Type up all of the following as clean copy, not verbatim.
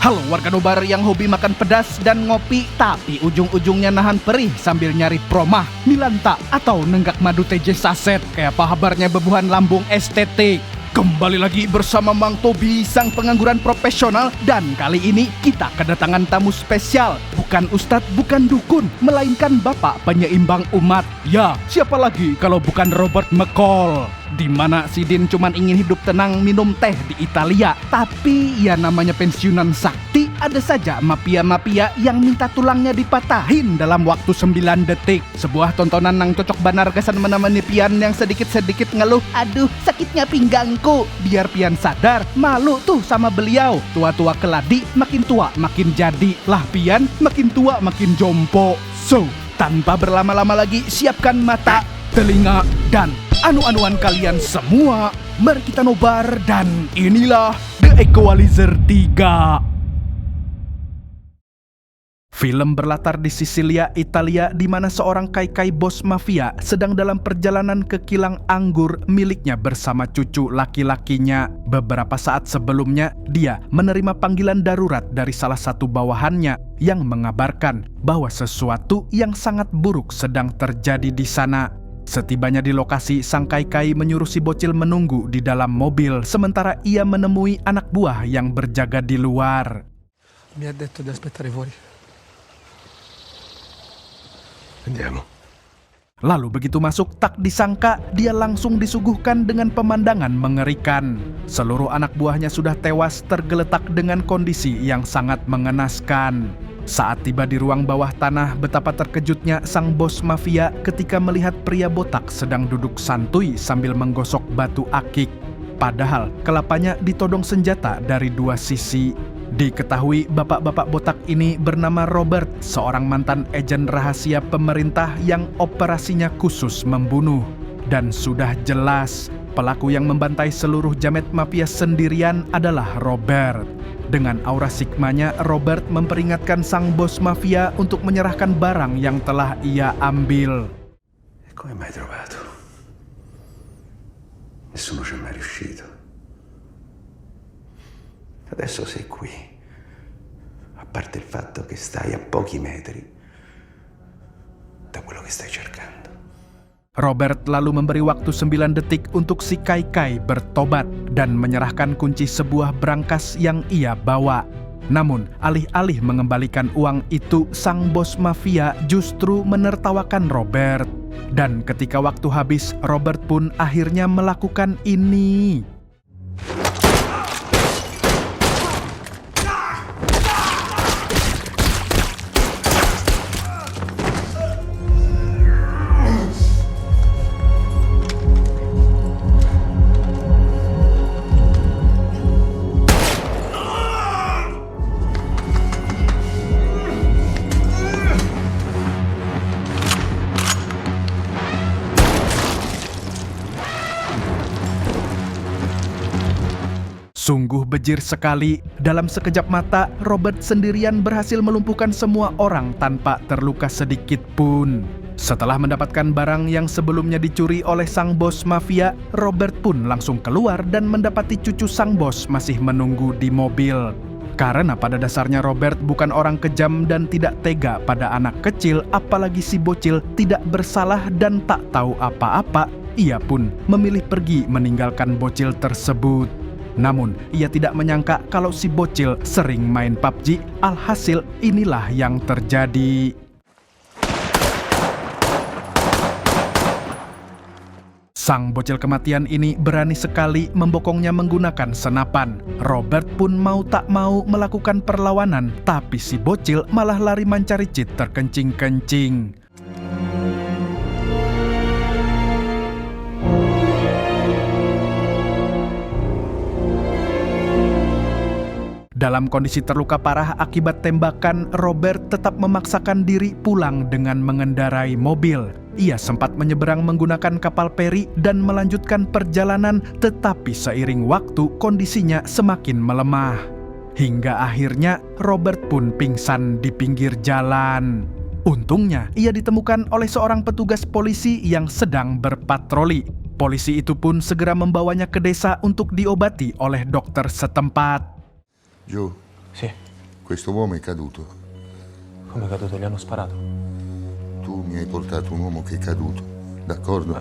Halo warga Nobar yang hobi makan pedas dan ngopi, tapi ujung-ujungnya nahan perih sambil nyari promah, milanta, atau nenggak madu TJ saset. Kayak apa kabarnya bebuhan lambung estetik? Kembali lagi bersama Mang Tobi, sang pengangguran profesional. Dan kali ini kita kedatangan tamu spesial. Bukan ustadz, bukan dukun, melainkan bapak penyeimbang umat. Ya, siapa lagi kalau bukan Robert McCall? Dimana si Din cuman ingin hidup tenang minum teh di Italia. Tapi ya namanya pensiunan sakti, ada saja mafia-mafia yang minta tulangnya dipatahin dalam waktu 9 detik. Sebuah tontonan yang cocok banar kesan menemani Pian yang sedikit-sedikit ngeluh, aduh sakitnya pinggangku. Biar Pian sadar, malu tuh sama beliau. Tua-tua keladi, makin tua makin jadi. Lah Pian, makin tua makin jompo. So, tanpa berlama-lama lagi, siapkan mata, telinga, dan anu-anuan kalian semua. Mari kita nobar dan inilah The Equalizer 3. Film berlatar di Sisilia, Italia, di mana seorang kai-kai bos mafia sedang dalam perjalanan ke kilang anggur miliknya bersama cucu laki-lakinya. Beberapa saat sebelumnya, dia menerima panggilan darurat dari salah satu bawahannya yang mengabarkan bahwa sesuatu yang sangat buruk sedang terjadi di sana. Setibanya di lokasi, sang kai-kai menyuruh si bocil menunggu di dalam mobil, sementara ia menemui anak buah yang berjaga di luar. Mi ha detto di aspettare fuori. Andiamo. Lalu begitu masuk, tak disangka dia langsung disuguhkan dengan pemandangan mengerikan. Seluruh anak buahnya sudah tewas tergeletak dengan kondisi yang sangat mengenaskan. Saat tiba di ruang bawah tanah, betapa terkejutnya sang bos mafia ketika melihat pria botak sedang duduk santuy sambil menggosok batu akik. Padahal kelapanya ditodong senjata dari dua sisi. Diketahui bapak-bapak botak ini bernama Robert, seorang mantan agen rahasia pemerintah yang operasinya khusus membunuh. Dan sudah jelas, pelaku yang membantai seluruh jamet mafia sendirian adalah Robert. Dengan aura sigmanya, Robert memperingatkan sang bos mafia untuk menyerahkan barang yang telah ia ambil. E come mai trovato? Nessuno ci è mai riuscito. Adesso sei qui, a parte il fatto che stai a pochi metri da quello che stai cercando. Robert lalu memberi waktu 9 detik untuk si kai-kai bertobat dan menyerahkan kunci sebuah brankas yang ia bawa. Namun, alih-alih mengembalikan uang itu, sang bos mafia justru menertawakan Robert. Dan ketika waktu habis, Robert pun akhirnya melakukan ini. Sungguh bejir sekali, dalam sekejap mata, Robert sendirian berhasil melumpuhkan semua orang tanpa terluka sedikit pun. Setelah mendapatkan barang yang sebelumnya dicuri oleh sang bos mafia, Robert pun langsung keluar dan mendapati cucu sang bos masih menunggu di mobil. Karena pada dasarnya Robert bukan orang kejam dan tidak tega pada anak kecil, apalagi si bocil tidak bersalah dan tak tahu apa-apa, ia pun memilih pergi meninggalkan bocil tersebut. Namun, ia tidak menyangka kalau si bocil sering main PUBG, alhasil inilah yang terjadi. Sang bocil kematian ini berani sekali membokongnya menggunakan senapan. Robert pun mau tak mau melakukan perlawanan, tapi si bocil malah lari mencari cheat terkencing-kencing. Dalam kondisi terluka parah akibat tembakan, Robert tetap memaksakan diri pulang dengan mengendarai mobil. Ia sempat menyeberang menggunakan kapal peri dan melanjutkan perjalanan, tetapi seiring waktu kondisinya semakin melemah. Hingga akhirnya Robert pun pingsan di pinggir jalan. Untungnya ia ditemukan oleh seorang petugas polisi yang sedang berpatroli. Polisi itu pun segera membawanya ke desa untuk diobati oleh dokter setempat. Giù. Sì. Questo uomo è caduto. Come è caduto? Gli hanno sparato. Tu mi hai portato un uomo che è caduto, d'accordo?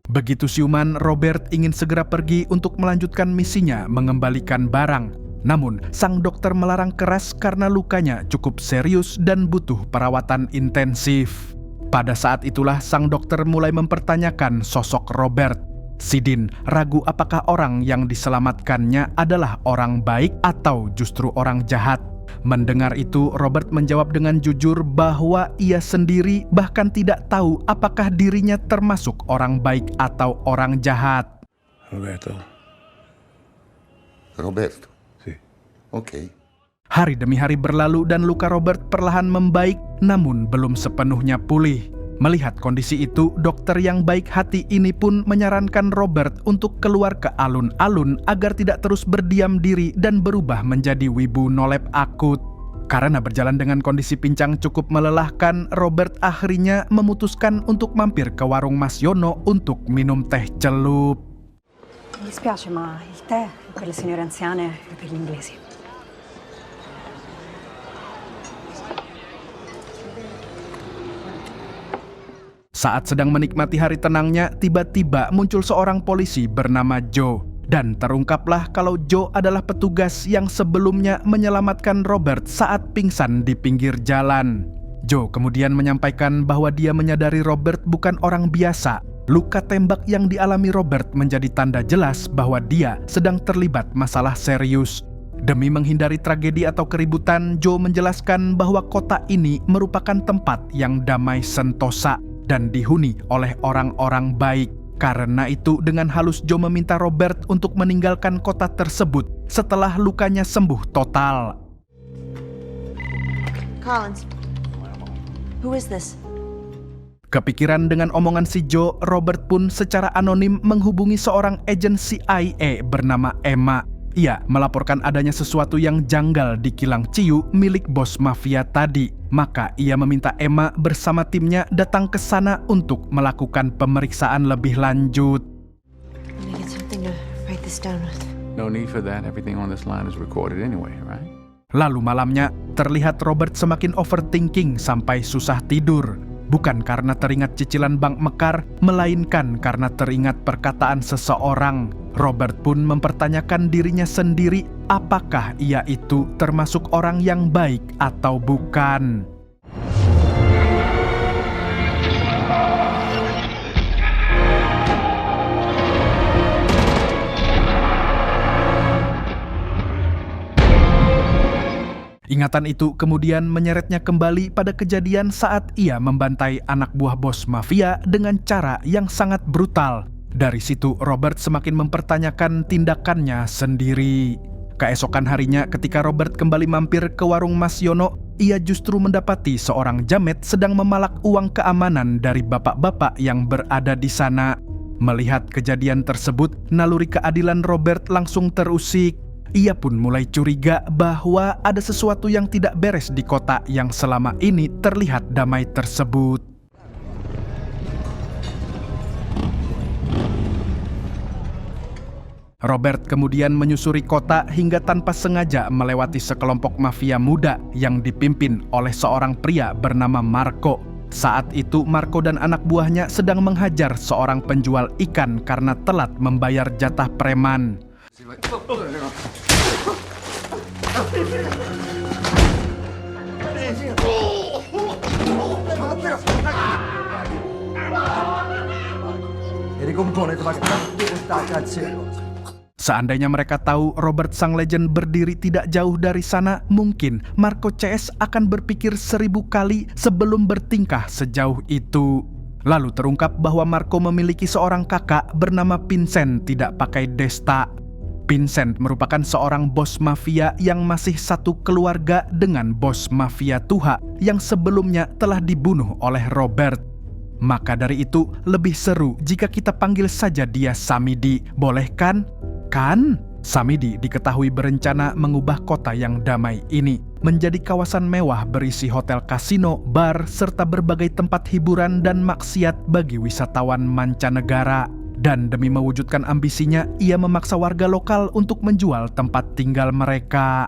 Begitu siuman, Robert ingin segera pergi untuk melanjutkan misinya mengembalikan barang. Namun, sang dokter melarang keras karena lukanya cukup serius dan butuh perawatan intensif. Pada saat itulah sang dokter mulai mempertanyakan sosok Robert. Sidin ragu apakah orang yang diselamatkannya adalah orang baik atau justru orang jahat. Mendengar itu, Robert menjawab dengan jujur bahwa ia sendiri bahkan tidak tahu apakah dirinya termasuk orang baik atau orang jahat. Roberto. Roberto? Sì. Ok. Hari demi hari berlalu dan luka Robert perlahan membaik, namun belum sepenuhnya pulih. Melihat kondisi itu, dokter yang baik hati ini pun menyarankan Robert untuk keluar ke alun-alun agar tidak terus berdiam diri dan berubah menjadi wibu nolep akut. Karena berjalan dengan kondisi pincang cukup melelahkan, Robert akhirnya memutuskan untuk mampir ke warung Mas Yono untuk minum teh celup. Mi dispiace, ma il tè è per le signore anziane e per gli inglesi. Saat sedang menikmati hari tenangnya, tiba-tiba muncul seorang polisi bernama Joe. Dan terungkaplah kalau Joe adalah petugas yang sebelumnya menyelamatkan Robert saat pingsan di pinggir jalan. Joe kemudian menyampaikan bahwa dia menyadari Robert bukan orang biasa. Luka tembak yang dialami Robert menjadi tanda jelas bahwa dia sedang terlibat masalah serius. Demi menghindari tragedi atau keributan, Joe menjelaskan bahwa kota ini merupakan tempat yang damai sentosa dan dihuni oleh orang-orang baik. Karena itu, dengan halus Joe meminta Robert untuk meninggalkan kota tersebut setelah lukanya sembuh total. Collins, who is this? Kepikiran dengan omongan si Joe, Robert pun secara anonim menghubungi seorang agen CIA bernama Emma. Ia melaporkan adanya sesuatu yang janggal di kilang Ciu milik bos mafia tadi. Maka ia meminta Emma bersama timnya datang ke sana untuk melakukan pemeriksaan lebih lanjut. Let me get something to write this down with. No need for that. Everything on this line is recorded anyway, right? Lalu malamnya, terlihat Robert semakin overthinking sampai susah tidur. Bukan karena teringat cicilan bank mekar, melainkan karena teringat perkataan seseorang. Robert pun mempertanyakan dirinya sendiri, apakah ia itu termasuk orang yang baik atau bukan. Ingatan itu kemudian menyeretnya kembali pada kejadian saat ia membantai anak buah bos mafia dengan cara yang sangat brutal. Dari situ Robert semakin mempertanyakan tindakannya sendiri. Keesokan harinya ketika Robert kembali mampir ke warung Mas Yono, ia justru mendapati seorang jamet sedang memalak uang keamanan dari bapak-bapak yang berada di sana. Melihat kejadian tersebut, naluri keadilan Robert langsung terusik. Ia pun mulai curiga bahwa ada sesuatu yang tidak beres di kota yang selama ini terlihat damai tersebut. Robert kemudian menyusuri kota hingga tanpa sengaja melewati sekelompok mafia muda yang dipimpin oleh seorang pria bernama Marco. Saat itu Marco dan anak buahnya sedang menghajar seorang penjual ikan karena telat membayar jatah preman. Seandainya mereka tahu Robert sang legend berdiri tidak jauh dari sana, mungkin Marco CS akan berpikir 1000 kali sebelum bertingkah sejauh itu. Lalu terungkap bahwa Marco memiliki seorang kakak bernama Vincent tidak pakai desta. Vincent merupakan seorang bos mafia yang masih satu keluarga dengan bos mafia Tuha yang sebelumnya telah dibunuh oleh Robert. Maka dari itu lebih seru jika kita panggil saja dia Samidi, boleh kan? Kan? Samidi diketahui berencana mengubah kota yang damai ini menjadi kawasan mewah berisi hotel kasino, bar, serta berbagai tempat hiburan dan maksiat bagi wisatawan mancanegara. Dan demi mewujudkan ambisinya, ia memaksa warga lokal untuk menjual tempat tinggal mereka.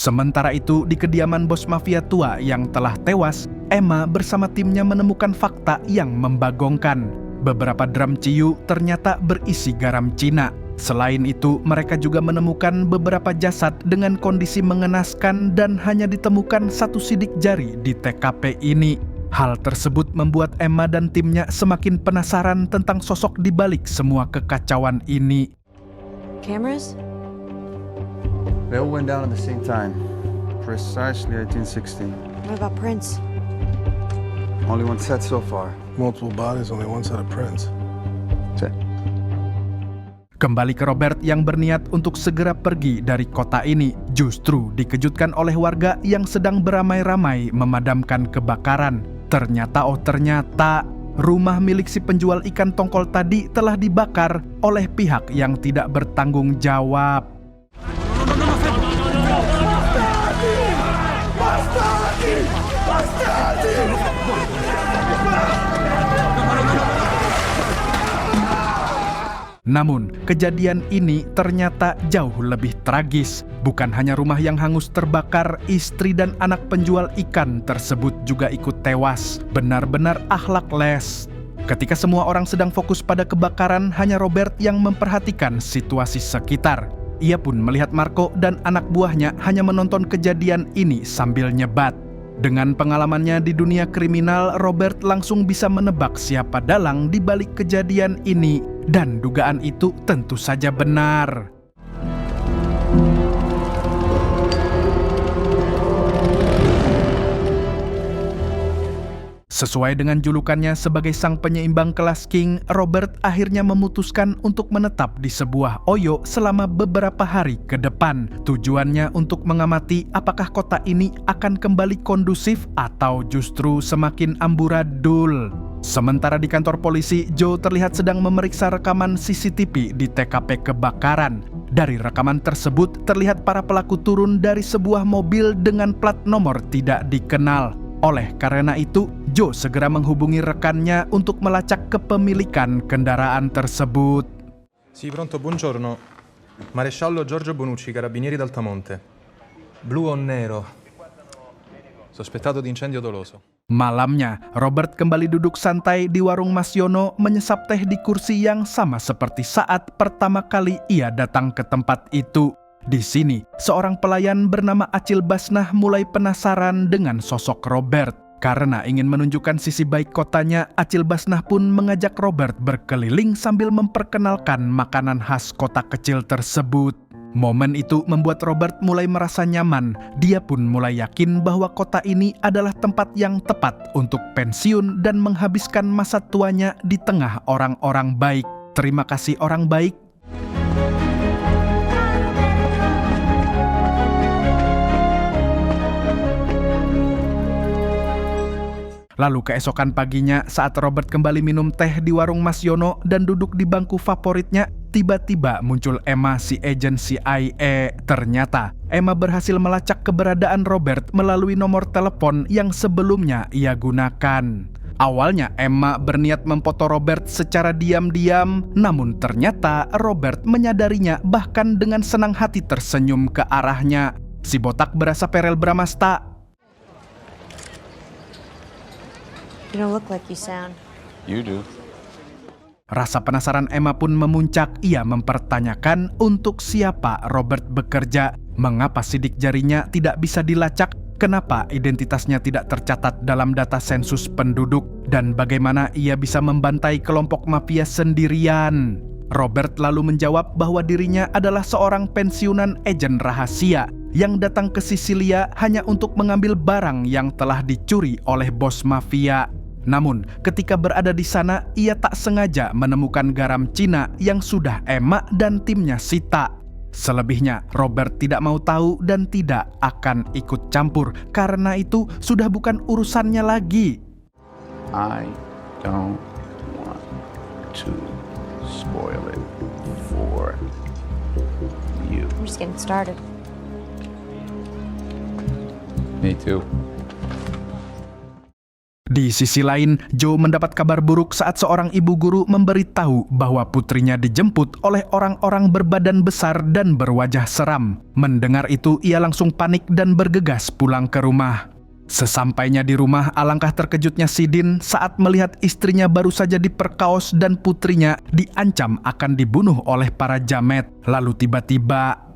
Sementara itu, di kediaman bos mafia tua yang telah tewas, Emma bersama timnya menemukan fakta yang membagongkan. Beberapa drum ciu ternyata berisi garam Cina. Selain itu, mereka juga menemukan beberapa jasad dengan kondisi mengenaskan dan hanya ditemukan satu sidik jari di TKP ini. Hal tersebut membuat Emma dan timnya semakin penasaran tentang sosok di balik semua kekacauan ini. Cameras? They all went down at the same time. Precisely 1816. What about prints? Only one set so far. Multiple bodies, only one set of prints. Set. Kembali ke Robert yang berniat untuk segera pergi dari kota ini, justru dikejutkan oleh warga yang sedang beramai-ramai memadamkan kebakaran. Ternyata rumah milik si penjual ikan tongkol tadi telah dibakar oleh pihak yang tidak bertanggung jawab. Namun, kejadian ini ternyata jauh lebih tragis. Bukan hanya rumah yang hangus terbakar, istri dan anak penjual ikan tersebut juga ikut tewas. Benar-benar akhlak les. Ketika semua orang sedang fokus pada kebakaran, hanya Robert yang memperhatikan situasi sekitar. Ia pun melihat Marco dan anak buahnya hanya menonton kejadian ini sambil nyebat. Dengan pengalamannya di dunia kriminal, Robert langsung bisa menebak siapa dalang di balik kejadian ini. Dan dugaan itu tentu saja benar. Sesuai dengan julukannya sebagai sang penyeimbang kelas king, Robert akhirnya memutuskan untuk menetap di sebuah oyo selama beberapa hari ke depan. Tujuannya untuk mengamati apakah kota ini akan kembali kondusif atau justru semakin amburadul. Sementara di kantor polisi, Joe terlihat sedang memeriksa rekaman CCTV di TKP kebakaran. Dari rekaman tersebut, terlihat para pelaku turun dari sebuah mobil dengan plat nomor tidak dikenal. Oleh karena itu, Joe segera menghubungi rekannya untuk melacak kepemilikan kendaraan tersebut. Sì, pronto, buongiorno. Maresciallo Giorgio Bonucci, Carabinieri d'Altamonte. Blu o nero? Sospettato di incendio doloso. Malamnya, Robert kembali duduk santai di warung Mas Yono menyesap teh di kursi yang sama seperti saat pertama kali ia datang ke tempat itu. Di sini, seorang pelayan bernama Acil Basnah mulai penasaran dengan sosok Robert. Karena ingin menunjukkan sisi baik kotanya, Acil Basnah pun mengajak Robert berkeliling sambil memperkenalkan makanan khas kota kecil tersebut. Momen itu membuat Robert mulai merasa nyaman. Dia pun mulai yakin bahwa kota ini adalah tempat yang tepat untuk pensiun dan menghabiskan masa tuanya di tengah orang-orang baik. Terima kasih orang baik. Lalu keesokan paginya saat Robert kembali minum teh di warung Mas Yono dan duduk di bangku favoritnya, tiba-tiba muncul Emma si agen CIA. Ternyata Emma berhasil melacak keberadaan Robert melalui nomor telepon yang sebelumnya ia gunakan. Awalnya Emma berniat memfoto Robert secara diam-diam, namun ternyata Robert menyadarinya bahkan dengan senang hati tersenyum ke arahnya. Si botak berasa Perel Bramasta. You don't look like you sound. You do. Rasa penasaran Emma pun memuncak. Ia mempertanyakan untuk siapa Robert bekerja, mengapa sidik jarinya tidak bisa dilacak, kenapa identitasnya tidak tercatat dalam data sensus penduduk, dan bagaimana ia bisa membantai kelompok mafia sendirian. Robert lalu menjawab bahwa dirinya adalah seorang pensiunan agen rahasia yang datang ke Sisilia hanya untuk mengambil barang yang telah dicuri oleh bos mafia. Namun, ketika berada di sana, ia tak sengaja menemukan garam Cina yang sudah Emma dan timnya sita. Selebihnya, Robert tidak mau tahu dan tidak akan ikut campur. Karena itu, sudah bukan urusannya lagi. I don't want to spoil it for you. I'm just getting started. Me too. Di sisi lain, Joe mendapat kabar buruk saat seorang ibu guru memberitahu bahwa putrinya dijemput oleh orang-orang berbadan besar dan berwajah seram. Mendengar itu, ia langsung panik dan bergegas pulang ke rumah. Sesampainya di rumah, alangkah terkejutnya Sidin saat melihat istrinya baru saja diperkaos dan putrinya diancam akan dibunuh oleh para jamet. Lalu tiba-tiba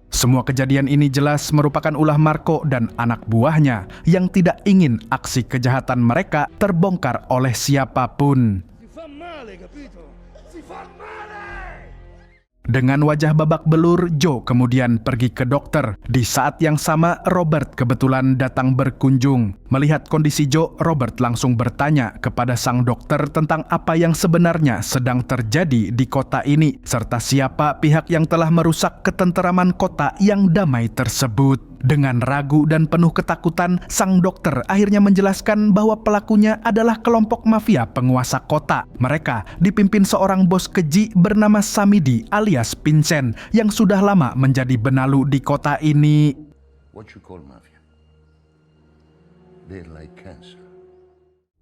semua kejadian ini jelas merupakan ulah Marco dan anak buahnya yang tidak ingin aksi kejahatan mereka terbongkar oleh siapapun. Dengan wajah babak belur, Joe kemudian pergi ke dokter. Di saat yang sama, Robert kebetulan datang berkunjung. Melihat kondisi Joe, Robert langsung bertanya kepada sang dokter tentang apa yang sebenarnya sedang terjadi di kota ini, serta siapa pihak yang telah merusak ketenteraman kota yang damai tersebut. Dengan ragu dan penuh ketakutan, sang dokter akhirnya menjelaskan bahwa pelakunya adalah kelompok mafia penguasa kota. Mereka dipimpin seorang bos keji bernama Samidi alias Vincent yang sudah lama menjadi benalu di kota ini. What you call mafia? They're like cancer.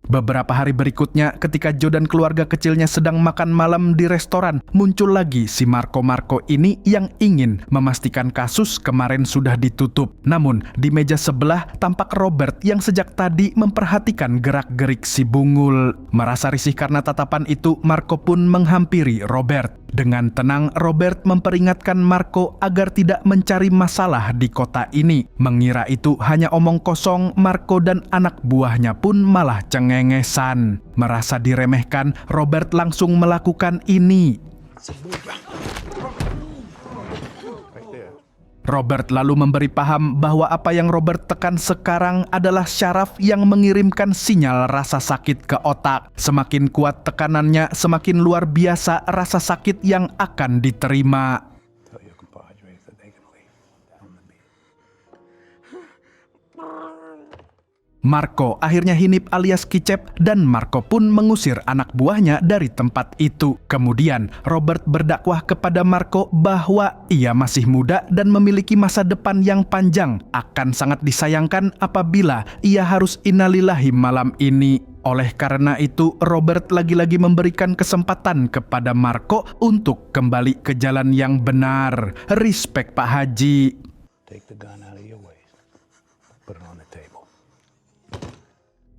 Beberapa hari berikutnya, ketika Joe dan keluarga kecilnya sedang makan malam di restoran, muncul lagi si Marco ini yang ingin memastikan kasus kemarin sudah ditutup. Namun, di meja sebelah tampak Robert yang sejak tadi memperhatikan gerak-gerik si bungul. Merasa risih karena tatapan itu, Marco pun menghampiri Robert. Dengan tenang, Robert memperingatkan Marco agar tidak mencari masalah di kota ini. Mengira itu hanya omong kosong, Marco dan anak buahnya pun malah cengengesan. Merasa diremehkan, Robert langsung melakukan ini. Robert lalu memberi paham bahwa apa yang Robert tekan sekarang adalah syaraf yang mengirimkan sinyal rasa sakit ke otak. Semakin kuat tekanannya, semakin luar biasa rasa sakit yang akan diterima. Marco akhirnya hinip alias kicep dan Marco pun mengusir anak buahnya dari tempat itu. Kemudian Robert berdakwah kepada Marco bahwa ia masih muda dan memiliki masa depan yang panjang. Akan sangat disayangkan apabila ia harus innalillahi malam ini. Oleh karena itu, Robert lagi-lagi memberikan kesempatan kepada Marco untuk kembali ke jalan yang benar. Respect Pak Haji. Take the gun out of your waist. Put it on the table.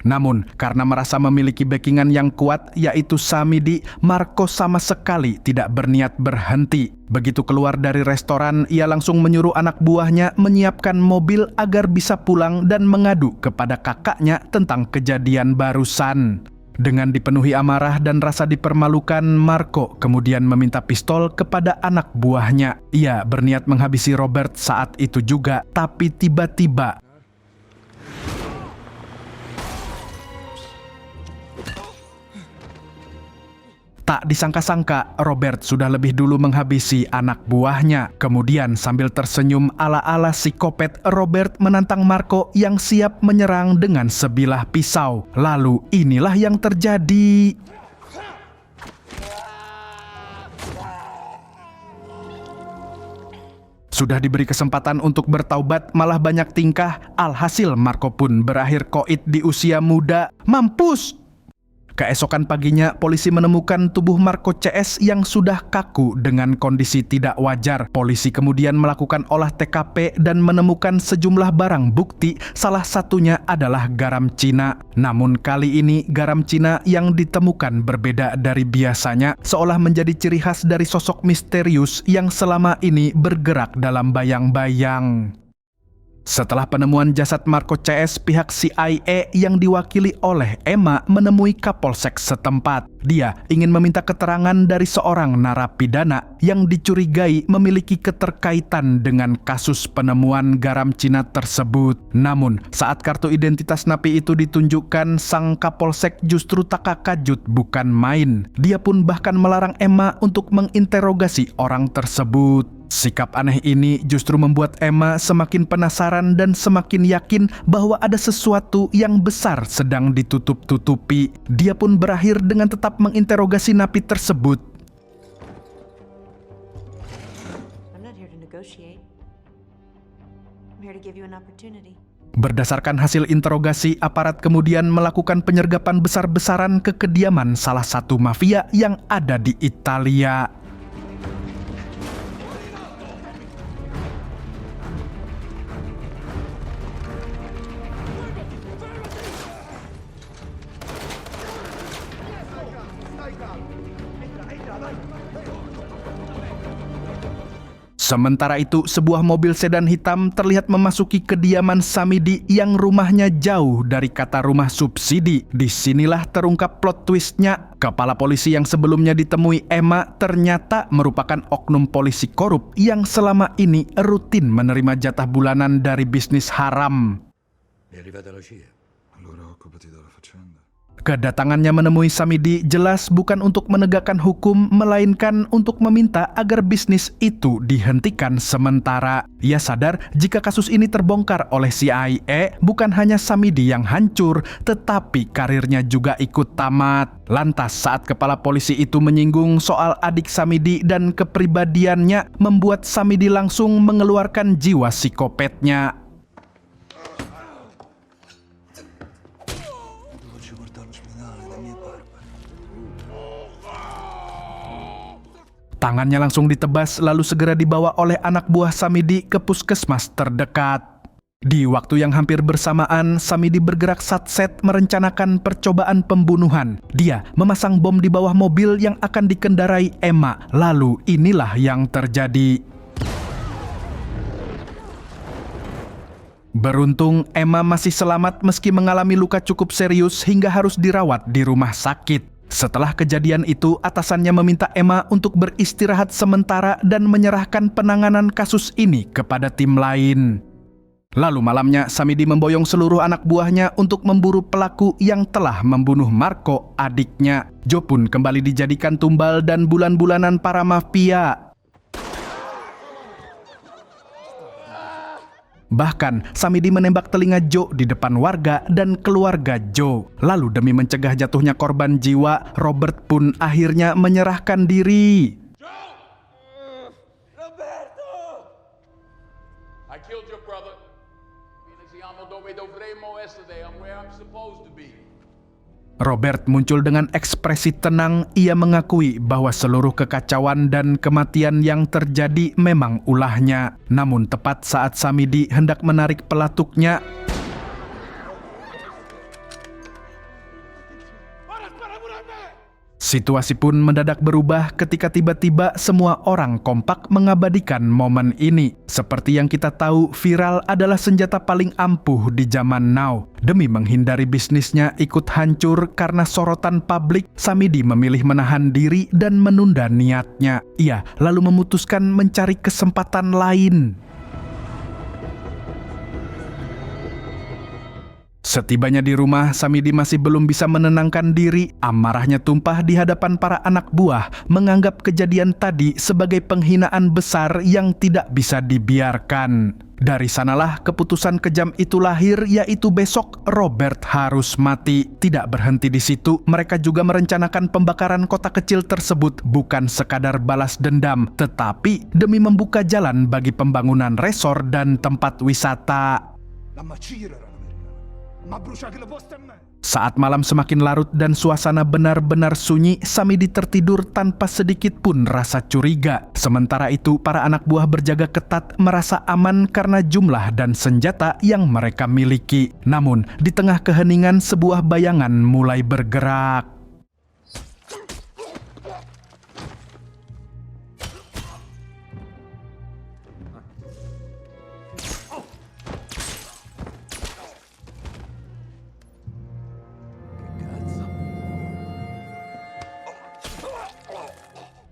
Namun, karena merasa memiliki backingan yang kuat, yaitu Samidi, Marco sama sekali tidak berniat berhenti. Begitu keluar dari restoran, ia langsung menyuruh anak buahnya menyiapkan mobil agar bisa pulang dan mengadu kepada kakaknya tentang kejadian barusan. Dengan dipenuhi amarah dan rasa dipermalukan, Marco kemudian meminta pistol kepada anak buahnya. Ia berniat menghabisi Robert saat itu juga, tapi tiba-tiba tak disangka-sangka, Robert sudah lebih dulu menghabisi anak buahnya. Kemudian sambil tersenyum ala-ala psikopat, Robert menantang Marco yang siap menyerang dengan sebilah pisau. Lalu inilah yang terjadi. Sudah diberi kesempatan untuk bertaubat, malah banyak tingkah. Alhasil Marco pun berakhir koit di usia muda. Mampus! Keesokan paginya, polisi menemukan tubuh Marco CS yang sudah kaku dengan kondisi tidak wajar. Polisi kemudian melakukan olah TKP dan menemukan sejumlah barang bukti, salah satunya adalah garam Cina. Namun kali ini garam Cina yang ditemukan berbeda dari biasanya, seolah menjadi ciri khas dari sosok misterius yang selama ini bergerak dalam bayang-bayang. Setelah penemuan jasad Marco CS, pihak CIA yang diwakili oleh Emma menemui Kapolsek setempat. Dia ingin meminta keterangan dari seorang narapidana yang dicurigai memiliki keterkaitan dengan kasus penemuan garam Cina tersebut. Namun, saat kartu identitas napi itu ditunjukkan, sang Kapolsek justru tak kakajut bukan main. Dia pun bahkan melarang Emma untuk menginterogasi orang tersebut. Sikap aneh ini justru membuat Emma semakin penasaran dan semakin yakin bahwa ada sesuatu yang besar sedang ditutup-tutupi. Dia pun berakhir dengan tetap menginterogasi napi tersebut. negotiate. I'm here to give you an opportunity. Berdasarkan hasil interogasi, aparat kemudian melakukan penyergapan besar-besaran ke kediaman salah satu mafia yang ada di Italia. Sementara itu, sebuah mobil sedan hitam terlihat memasuki kediaman Samidi yang rumahnya jauh dari kata rumah subsidi. Disinilah terungkap plot twistnya. Kepala polisi yang sebelumnya ditemui Emma ternyata merupakan oknum polisi korup yang selama ini rutin menerima jatah bulanan dari bisnis haram. È arrivata la CIA. Allora occupati della faccenda. Kedatangannya menemui Samidi jelas bukan untuk menegakkan hukum, melainkan untuk meminta agar bisnis itu dihentikan sementara. Ia sadar jika kasus ini terbongkar oleh CIA, bukan hanya Samidi yang hancur, tetapi karirnya juga ikut tamat. Lantas saat kepala polisi itu menyinggung soal adik Samidi dan kepribadiannya, membuat Samidi langsung mengeluarkan jiwa psikopatnya. Tangannya langsung ditebas lalu segera dibawa oleh anak buah Samidi ke puskesmas terdekat. Di waktu yang hampir bersamaan, Samidi bergerak satset merencanakan percobaan pembunuhan. Dia memasang bom di bawah mobil yang akan dikendarai Emma. Lalu inilah yang terjadi. Beruntung, Emma masih selamat meski mengalami luka cukup serius hingga harus dirawat di rumah sakit. Setelah kejadian itu, atasannya meminta Emma untuk beristirahat sementara dan menyerahkan penanganan kasus ini kepada tim lain. Lalu malamnya, Samidi memboyong seluruh anak buahnya untuk memburu pelaku yang telah membunuh Marco, adiknya. Joe pun kembali dijadikan tumbal dan bulan-bulanan para mafia. Bahkan, Samidi menembak telinga Joe di depan warga dan keluarga Joe. Lalu demi mencegah jatuhnya korban jiwa, Robert pun akhirnya menyerahkan diri. Roberto! I killed your brother. Iniziamo dove dovremmo essere. I'm where I'm supposed to be. Robert muncul dengan ekspresi tenang. Ia mengakui bahwa seluruh kekacauan dan kematian yang terjadi memang ulahnya. Namun tepat saat Samidi hendak menarik pelatuknya, situasi pun mendadak berubah ketika tiba-tiba semua orang kompak mengabadikan momen ini. Seperti yang kita tahu, viral adalah senjata paling ampuh di zaman now. Demi menghindari bisnisnya ikut hancur karena sorotan publik, Samidi memilih menahan diri dan menunda niatnya. Ia lalu memutuskan mencari kesempatan lain. Setibanya di rumah, Samidi masih belum bisa menenangkan diri. Amarahnya tumpah di hadapan para anak buah, menganggap kejadian tadi sebagai penghinaan besar yang tidak bisa dibiarkan. Dari sanalah keputusan kejam itu lahir, yaitu besok Robert harus mati. Tidak berhenti di situ, mereka juga merencanakan pembakaran kota kecil tersebut bukan sekadar balas dendam, tetapi demi membuka jalan bagi pembangunan resor dan tempat wisata. Saat malam semakin larut dan suasana benar-benar sunyi, Samidi tertidur tanpa sedikit pun rasa curiga. Sementara itu, para anak buah berjaga ketat, merasa aman karena jumlah dan senjata yang mereka miliki. Namun, di tengah keheningan, sebuah bayangan mulai bergerak.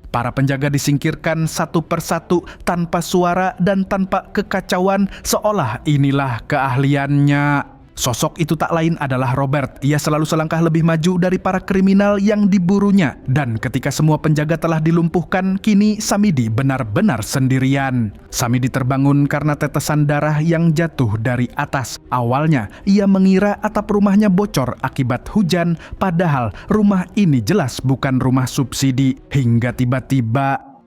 Para penjaga disingkirkan satu persatu tanpa suara dan tanpa kekacauan, seolah inilah keahliannya. Sosok itu tak lain adalah Robert. Ia selalu selangkah lebih maju dari para kriminal yang diburunya. Dan ketika semua penjaga telah dilumpuhkan, kini Samidi benar-benar sendirian. Samidi terbangun karena tetesan darah yang jatuh dari atas. Awalnya, ia mengira atap rumahnya bocor akibat hujan, padahal rumah ini jelas bukan rumah subsidi. Hingga tiba-tiba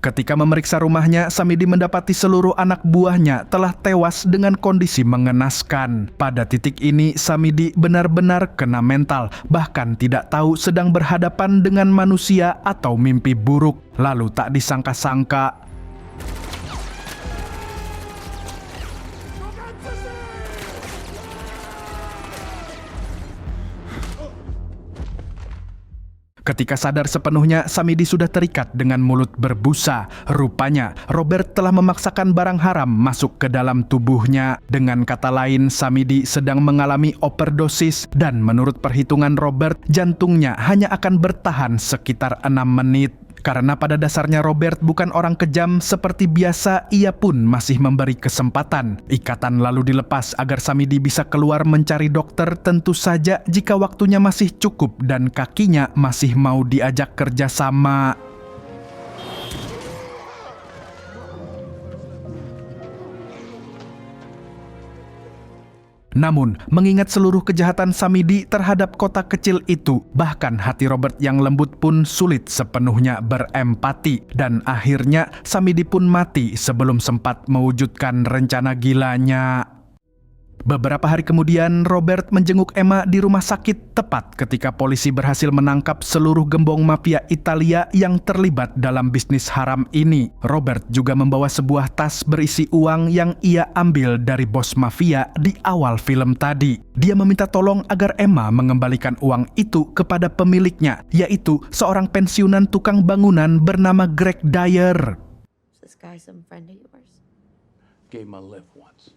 Ketika memeriksa rumahnya, Samidi mendapati seluruh anak buahnya telah tewas dengan kondisi mengenaskan. Pada titik ini, Samidi benar-benar kena mental, bahkan tidak tahu sedang berhadapan dengan manusia atau mimpi buruk. Lalu tak disangka-sangka, ketika sadar sepenuhnya, Samidi sudah terikat dengan mulut berbusa. Rupanya, Robert telah memaksakan barang haram masuk ke dalam tubuhnya. Dengan kata lain, Samidi sedang mengalami overdosis dan menurut perhitungan Robert, jantungnya hanya akan bertahan sekitar 6 menit. Karena pada dasarnya Robert bukan orang kejam seperti biasa, ia pun masih memberi kesempatan. Ikatan lalu dilepas agar Samidi bisa keluar mencari dokter, tentu saja jika waktunya masih cukup dan kakinya masih mau diajak kerjasama. Namun, mengingat seluruh kejahatan Samidi terhadap kota kecil itu, bahkan hati Robert yang lembut pun sulit sepenuhnya berempati. Dan akhirnya, Samidi pun mati sebelum sempat mewujudkan rencana gilanya. Beberapa hari kemudian, Robert menjenguk Emma di rumah sakit tepat ketika polisi berhasil menangkap seluruh gembong mafia Italia yang terlibat dalam bisnis haram ini. Robert juga membawa sebuah tas berisi uang yang ia ambil dari bos mafia di awal film tadi. Dia meminta tolong agar Emma mengembalikan uang itu kepada pemiliknya, yaitu seorang pensiunan tukang bangunan bernama Greg Dyer. Is this guy some friend of yours? Gave him a lift once.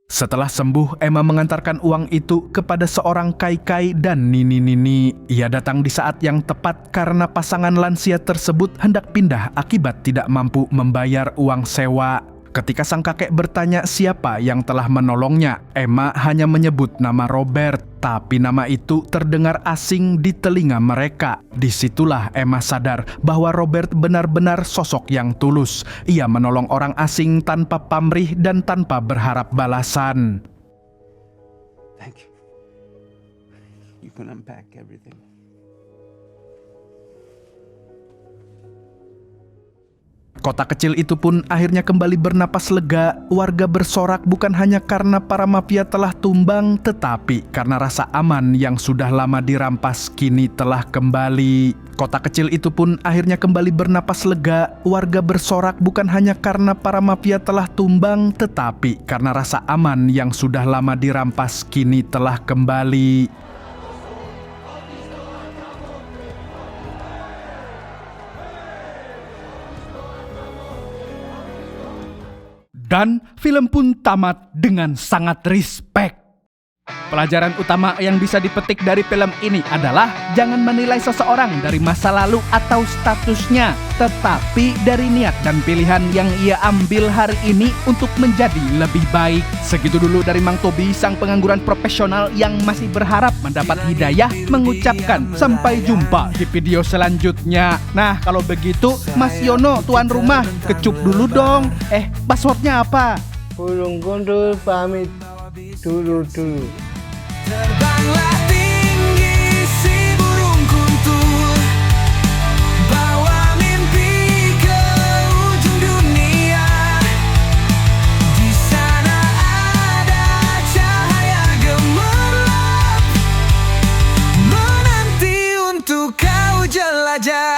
Setelah sembuh, Emma mengantarkan uang itu kepada seorang kai-kai dan nini-nini. Ia datang di saat yang tepat karena pasangan lansia tersebut hendak pindah akibat tidak mampu membayar uang sewa. Ketika sang kakek bertanya siapa yang telah menolongnya, Emma hanya menyebut nama Robert, tapi nama itu terdengar asing di telinga mereka. Disitulah Emma sadar bahwa Robert benar-benar sosok yang tulus. Ia menolong orang asing tanpa pamrih dan tanpa berharap balasan. Thank you. You can unpack everything. Kota kecil itu pun akhirnya kembali bernapas lega. Warga bersorak bukan hanya karena para mafia telah tumbang, tetapi karena rasa aman yang sudah lama dirampas kini telah kembali. Kota kecil itu pun akhirnya kembali bernapas lega. Warga bersorak bukan hanya karena para mafia telah tumbang, tetapi karena rasa aman yang sudah lama dirampas kini telah kembali. Dan film pun tamat dengan sangat respect. Pelajaran utama yang bisa dipetik dari film ini adalah jangan menilai seseorang dari masa lalu atau statusnya, tetapi dari niat dan pilihan yang ia ambil hari ini untuk menjadi lebih baik. Segitu dulu dari Mang Tobi, sang pengangguran profesional yang masih berharap mendapat hidayah, mengucapkan sampai jumpa di video selanjutnya. Nah, kalau begitu Mas Yono, tuan rumah, kecup dulu dong. Passwordnya apa? Burung gundul pamit dulu. Terbanglah tinggi si burung kuntul, bawa mimpi ke ujung dunia. Di sana ada cahaya gemerlap menanti untuk kau jelajah.